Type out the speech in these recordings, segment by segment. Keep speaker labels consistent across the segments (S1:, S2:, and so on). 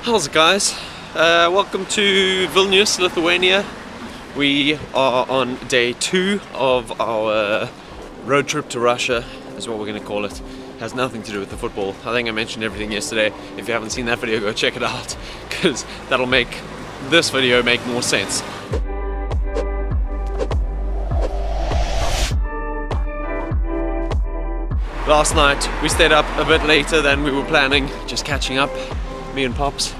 S1: How's it, guys? Welcome to Vilnius, Lithuania. We are on day 2 of our road trip to Russia, is what we're going to call it. Has nothing to do with the football. I think I mentioned everything yesterday. If you haven't seen that video, go check it out, because that'll make this video make more sense. Last night we stayed up a bit later than we were planning, just catching up, me and Pops.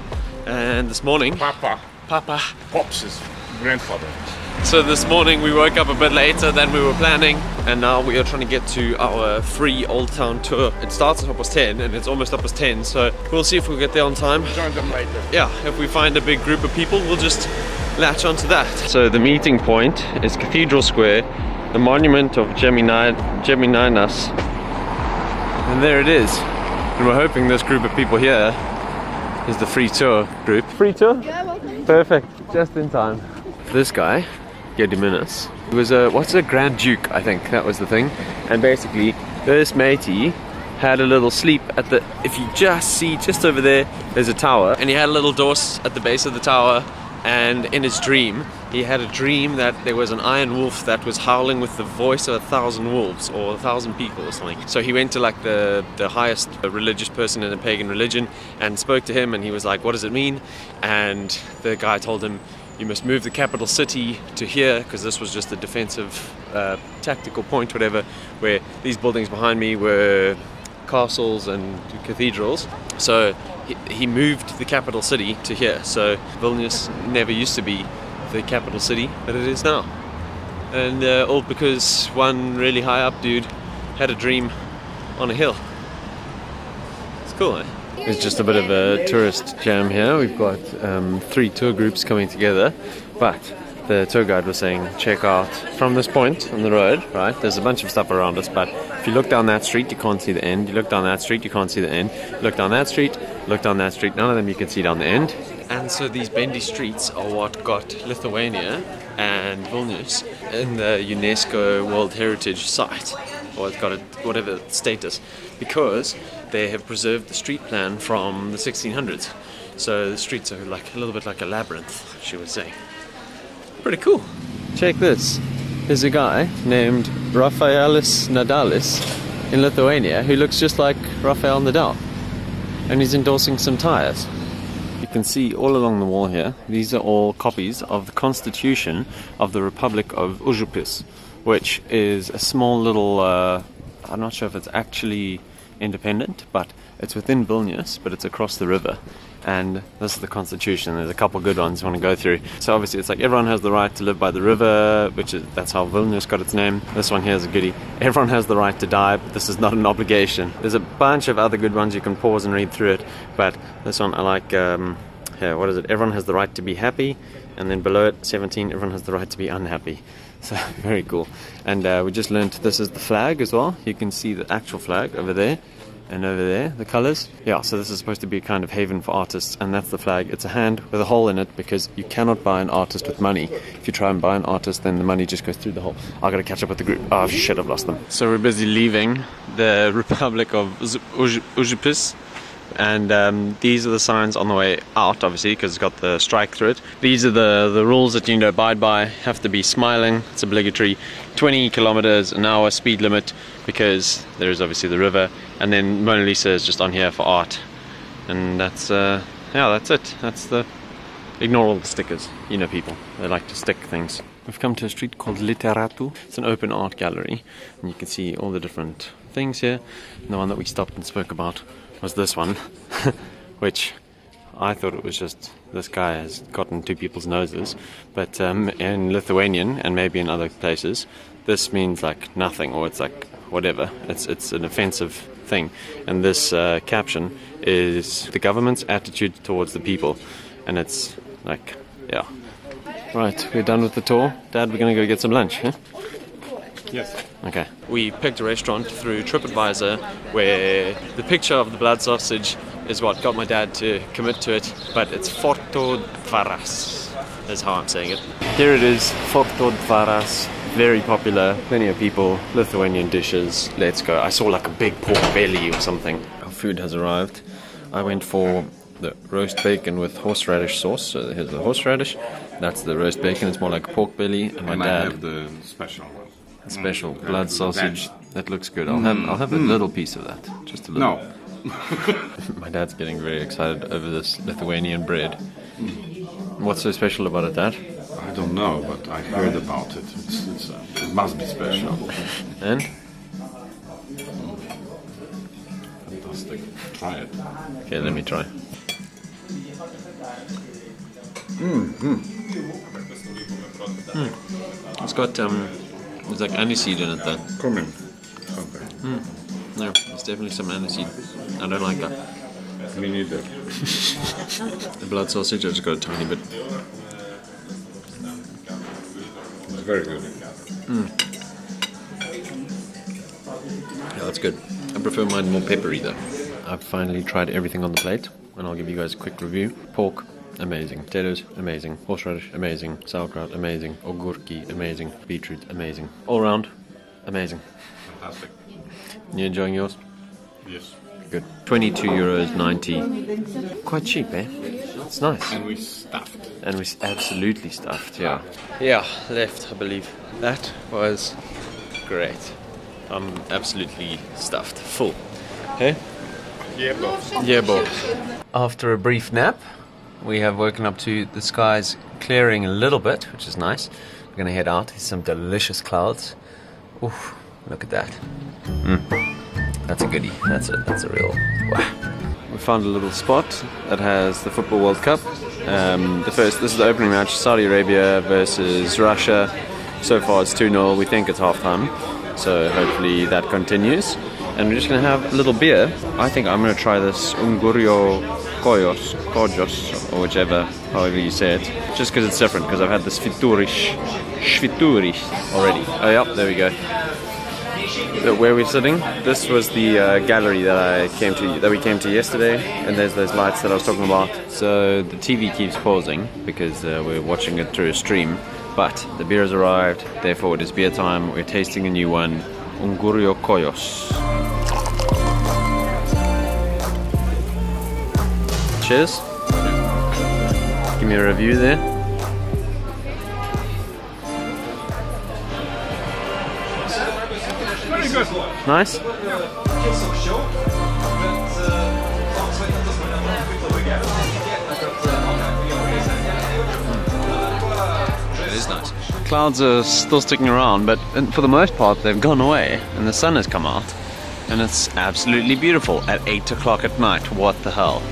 S1: And this morning, Papa,
S2: Pops is grandfather.
S1: So this morning we woke up a bit later than we were planning, and now we are trying to get to our free Old Town tour. It starts at 10:30 and it's almost 10:30, so we'll see if we'll get there on time.
S2: Join them later. Yeah,
S1: if we find a big group of people, we'll just latch onto that. So the meeting point is Cathedral Square, the monument of Gemininas. And there it is. And we're hoping this group of people here is the free tour group. Free tour?
S3: Yeah, welcome.
S1: Perfect. Just in time. This guy, Gediminas, was what's a Grand Duke, I think. That was the thing. And basically, this matey had a little sleep at the... If you just see, just over there, there's a tower. And he had a little door at the base of the tower. And in his dream, he had a dream that there was an iron wolf that was howling with the voice of 1,000 wolves or 1,000 people or something. So he went to like the highest religious person in a pagan religion and spoke to him, and he was like, what does it mean? And the guy told him, you must move the capital city to here, because this was just a defensive tactical point, whatever, where these buildings behind me were castles and cathedrals. So he moved the capital city to here. So Vilnius never used to be the capital city, but it is now. And all because one really high up dude had a dream on a hill. It's cool, eh? It's just a bit of a tourist jam here. We've got 3 tour groups coming together, but the tour guide was saying, check out from this point on the road, right? There's a bunch of stuff around us, but if you look down that street, you can't see the end. You look down that street, you can't see the end. Look down that street, look down that street, none of them you can see down the end. And so these bendy streets are what got Lithuania and Vilnius in the UNESCO World Heritage Site, or it's got a whatever status, because they have preserved the street plan from the 1600s. So the streets are like a little bit like a labyrinth, she was saying. Pretty cool. Check this. There's a guy named Rafaelis Nadalis in Lithuania who looks just like Rafael Nadal, and he's endorsing some tires. You can see all along the wall here, these are all copies of the Constitution of the Republic of Užupis, which is a small little, I'm not sure if it's actually independent, but it's within Vilnius, but it's across the river. And this is the Constitution. There's a couple good ones you want to go through. So obviously it's like everyone has the right to live by the river, that's how Vilnius got its name. This one here is a goodie. Everyone has the right to die, but this is not an obligation. There's a bunch of other good ones. You can pause and read through it, but this one I like. Here, what is it? Everyone has the right to be happy, and then below it, 17, everyone has the right to be unhappy. So very cool. And we just learned this is the flag as well. You can see the actual flag over there. And over there, the colours. Yeah, so this is supposed to be a kind of haven for artists, and that's the flag. It's a hand with a hole in it, because you cannot buy an artist with money. If you try and buy an artist, then the money just goes through the hole. I've got to catch up with the group. Oh shit, I've lost them. So we're busy leaving the Republic of Užupis, and these are the signs on the way out, obviously, because it's got the strike through it. These are the rules that you need to abide by. Have to be smiling, it's obligatory. 20 kilometers an hour speed limit, because there is obviously the river. And then Mona Lisa is just on here for art. And that's, yeah, that's it. That's the... Ignore all the stickers. You know people. They like to stick things. We've come to a street called Literatu. It's an open art gallery. And you can see all the different things here. And the one that we stopped and spoke about was this one. Which I thought it was just... This guy has gotten 2 people's noses. But in Lithuanian, and maybe in other places, this means like nothing, or it's like whatever. It's an offensive thing. And this caption is the government's attitude towards the people. And it's like, yeah. Right, we're done with the tour. Dad, we're gonna go get some lunch, huh?
S2: Yes.
S1: Okay. We picked a restaurant through TripAdvisor where the picture of the blood sausage is what got my dad to commit to it, but it's Fortodvaras is how I'm saying it. Here it is, Fortodvaras. Very popular, plenty of people, Lithuanian dishes. Let's go. I saw like a big pork belly or something. Our food has arrived. I went for the roast bacon with horseradish sauce. So here's the horseradish. That's the roast bacon. It's more like pork belly. And my dad
S2: I have the special one.
S1: Special blood sausage. That looks good. I'll have a little piece of that. Just a little.
S2: No.
S1: My dad's getting very excited over this Lithuanian bread. What's so special about it, Dad?
S2: I don't know, but I heard about it. It must be special.
S1: And?
S2: Fantastic. Try it.
S1: Okay, let me try. It's got there's like aniseed in it though.
S2: Come in. Something.
S1: No, it's definitely some aniseed. I don't like that.
S2: Me neither.
S1: The blood sausage, I just got a tiny bit.
S2: It's very good.
S1: Yeah, that's good. I prefer mine more peppery though. I've finally tried everything on the plate, and I'll give you guys a quick review. Pork, amazing. Potatoes, amazing. Horseradish, amazing. Sauerkraut, amazing. Ogurki, amazing. Beetroot, amazing. All round, amazing.
S2: Fantastic.
S1: You enjoying yours?
S2: Yes.
S1: Good. €22.90. Quite cheap, eh? It's nice.
S2: And we stuffed.
S1: And we absolutely stuffed, yeah. Yeah, left, I believe. That was great. I'm absolutely stuffed. Full. Hey?
S2: Yeah, but
S1: Yeah, boy. After a brief nap, we have woken up to the skies clearing a little bit, which is nice. We're going to head out. There's some delicious clouds. Oof, look at that. That's a goodie. That's a real wow. We found a little spot that has the Football World Cup. This is the opening match, Saudi Arabia versus Russia. So far it's 2-0. We think it's halftime. So hopefully that continues. And we're just going to have a little beer. I think I'm going to try this Kojos, or whichever, however you say it. Just because it's different, because I've had this Sviturish already. Oh yeah, there we go. Where we're sitting, this was the gallery that we came to yesterday, and there's those lights that I was talking about. So the TV keeps pausing because we're watching it through a stream, but the beer has arrived, therefore it is beer time. We're tasting a new one, Kojos. Cheers. Give me a review there.
S2: very good.
S1: Nice. It is nice. Clouds are still sticking around, but for the most part they've gone away and the sun has come out and it's absolutely beautiful at 8 o'clock at night. What the hell?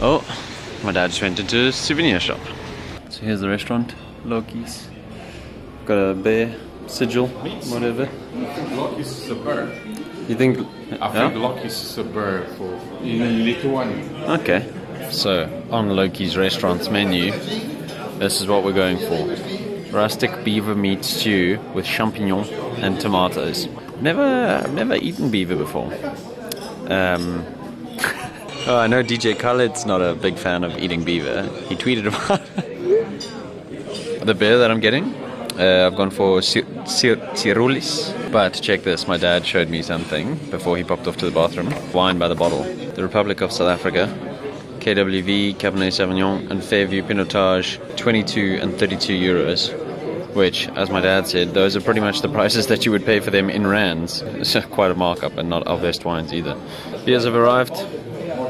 S1: Oh, my dad just went into a souvenir shop. So here's the restaurant, Loki's. Got a bear, sigil, whatever.
S2: Loki's is a bird.
S1: You think?
S2: I think Loki's is a bird in Lithuania.
S1: Okay. So on Loki's restaurant's menu, this is what we're going for: rustic beaver meat stew with champignon and tomatoes. Never eaten beaver before. Oh, I know DJ Khaled's not a big fan of eating beaver. He tweeted about the beer that I'm getting. I've gone for Cirulis. But check this, my dad showed me something before he popped off to the bathroom. Wine by the bottle. The Republic of South Africa, KWV, Cabernet Sauvignon and Fairview Pinotage, 22 and 32 euros. Which, as my dad said, those are pretty much the prices that you would pay for them in rands. It's quite a markup, and not our best wines either. Beers have arrived.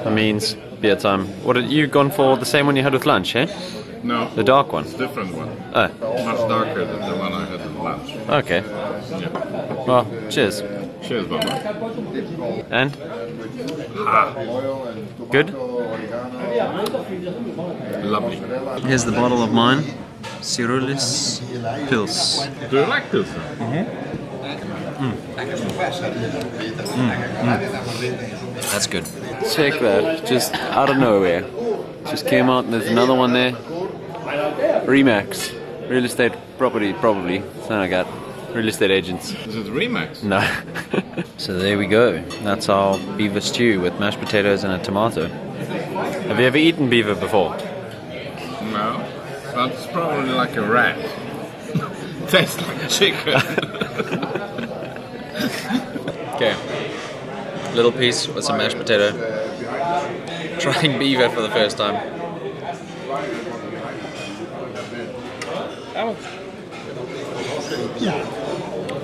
S1: That means beer time. What had you gone for? The same one you had with lunch, eh?
S2: No.
S1: The dark one?
S2: It's a different one.
S1: Oh.
S2: Much darker than the one I had at lunch.
S1: Okay.
S2: Yeah.
S1: Well, cheers.
S2: Cheers, Baba.
S1: And? Good?
S2: Lovely.
S1: Here's the bottle of mine. Cirulis Pils.
S2: Do you like Pilsner?
S1: That's good. Check that, just out of nowhere. Just came out and there's another one there. Remax. Real estate property, probably. Something like that. Real estate agents.
S2: Is it Remax?
S1: No. So there we go. That's our beaver stew with mashed potatoes and a tomato. Have you ever eaten beaver before?
S2: No. But it's probably like a rat. Tastes like chicken.
S1: Okay. Little piece with some mashed potato. trying beaver for the first time.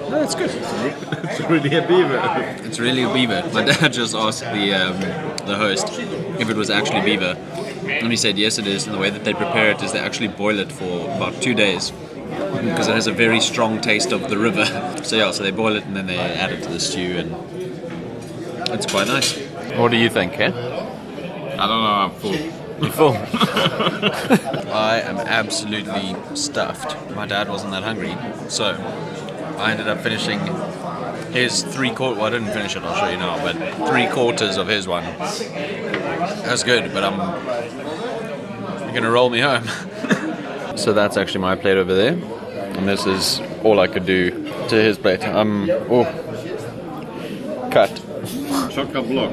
S1: No, it's good.
S2: It's really a beaver.
S1: It's really a beaver. My dad just asked the host if it was actually beaver, and he said yes, it is. And the way that they prepare it is they actually boil it for about 2 days because it has a very strong taste of the river. So yeah, so they boil it and then they add it to the stew, and it's quite nice. What do you think, eh?
S2: I don't know, I'm full.
S1: You're full. I am absolutely stuffed. My dad wasn't that hungry, so I ended up finishing his 3/4. Well, I didn't finish it. I'll show you now, but 3/4 of his one. That's good, but you're gonna roll me home. So that's actually my plate over there, and this is all I could do to his plate. Cut.
S2: Chock-a-block.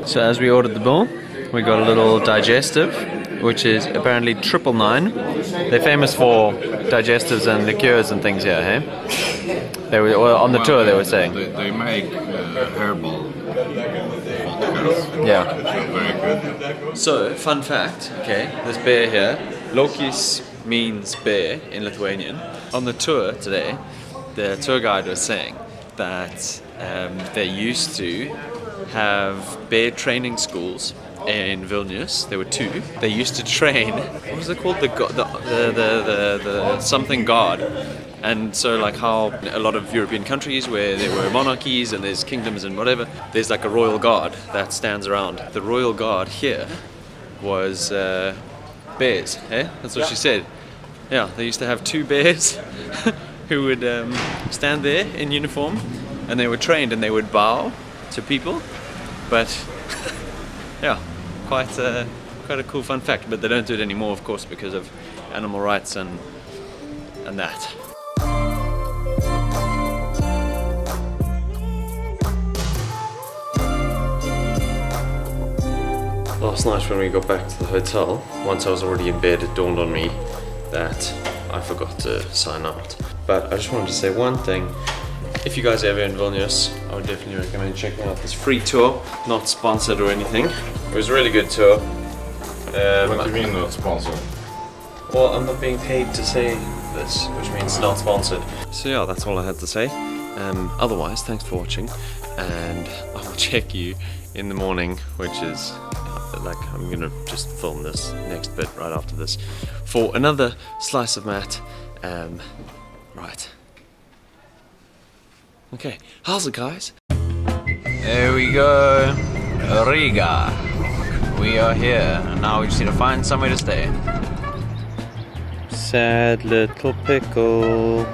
S1: So as we ordered the bill, we got a little digestive, which is apparently 999. They're famous for digestives and liqueurs and things here, hey? They were on the tour. They were saying
S2: they make herbal vodkas.
S1: Yeah.
S2: Very good.
S1: So, fun fact, okay, this bear here, Lokis means bear in Lithuanian. On the tour today, the tour guide was saying that they used to have bear training schools in Vilnius. There were 2. They used to train, what was it called? The something god. And so like how a lot of European countries where there were monarchies and there's kingdoms and whatever, there's like a royal guard that stands around. The royal guard here was bears, eh? That's what she said. Yeah, they used to have 2 bears who would stand there in uniform, and they were trained and they would bow to people. But yeah, quite a cool fun fact. But they don't do it anymore, of course, because of animal rights and that. Last night when we got back to the hotel, once I was already in bed, it dawned on me that I forgot to sign out. But I just wanted to say one thing. If you guys are ever in Vilnius, I would definitely recommend checking out this free tour. Not sponsored or anything. It was a really good tour.
S2: What do you mean not sponsored?
S1: Well, I'm not being paid to say this, which means not sponsored. So yeah, that's all I had to say. Otherwise, thanks for watching, and I will check you in the morning, which is like, I'm gonna just film this next bit right after this for another slice of Matt. Right. Okay, how's it, guys? There we go, Riga. We are here, and now we just need to find somewhere to stay. Sad little pickle.